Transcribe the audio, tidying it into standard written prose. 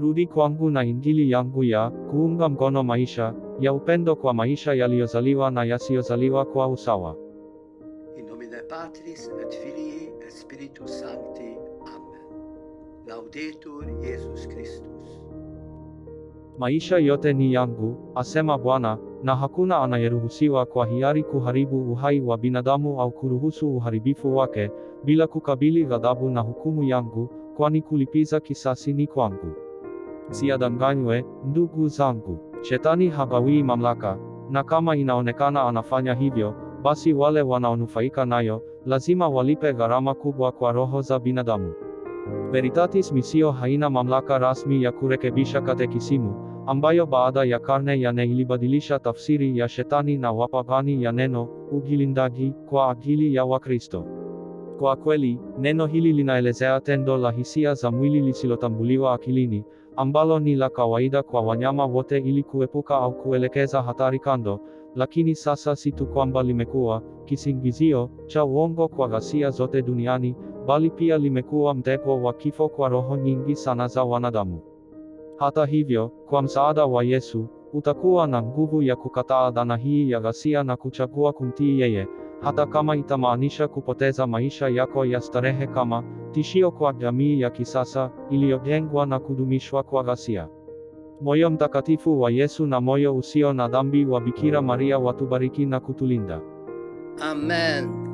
Rudi kwangu na injili yangu ya kuunga mkono maisha ya upendo kwa maisha yaliyozaliwa na yasiyozaliwa kwa usawa. In nomine Patris et Filii et Spiritus Sancti. Amen. Laudetur Jesus Christus. Maisha yote ni yangu, asema Bwana, na hakuna anayeruhusiwa kwa hiari kuharibu uhai wa binadamu au kuruhusu uharibifu wake, bila kukabili ghadhabu na hukumu yangu, kwani kulipiza kisasi ni kwangu. Msiadanganywe, ndugu zangu. Shetani hagawii mamlaka, na kama inaonekana anafanya hivyo, basi wale wanaonufaika nayo, lazima walipe gharama kubwa kwa roho za binadamu. Veritatis Missio haina mamlaka rasmi ya kurekebisha katekisimu, ambayo baada ya karne ya nne ilibadilisha tafsiri ya shetani na wapagani ya neno ugilindaji kwa ajili ya Wakristo. Kwa kweli, neno hili linaelezea tendo la hisia za mwili lisilotambuliwa akilini, ambalo ni la kawaida kwa wanyama wote ili kuepuka au kuelekeza hatari kando, lakini sasa si tu kwamba limekuwa kisingizio cha uongo kwa ghasia zote duniani, bali pia limekuwa mtego wa kifo kwa roho nyingi sana za wanadamu. Hata hivyo, kwa msaada wa Yesu, utakuwa na nguvu ya kukataa dhana hii ya ghasia na kuchagua kumtii yeye, hata kama itamaanisha kupoteza maisha yako ya starehe kama tishio kwa jamii ya kisasa iliyojengwa na kudumishwa kwa ghasia. Moyo mtakatifu wa Yesu na moyo usio na dhambi wa Bikira Maria watubariki na kutulinda. Amen.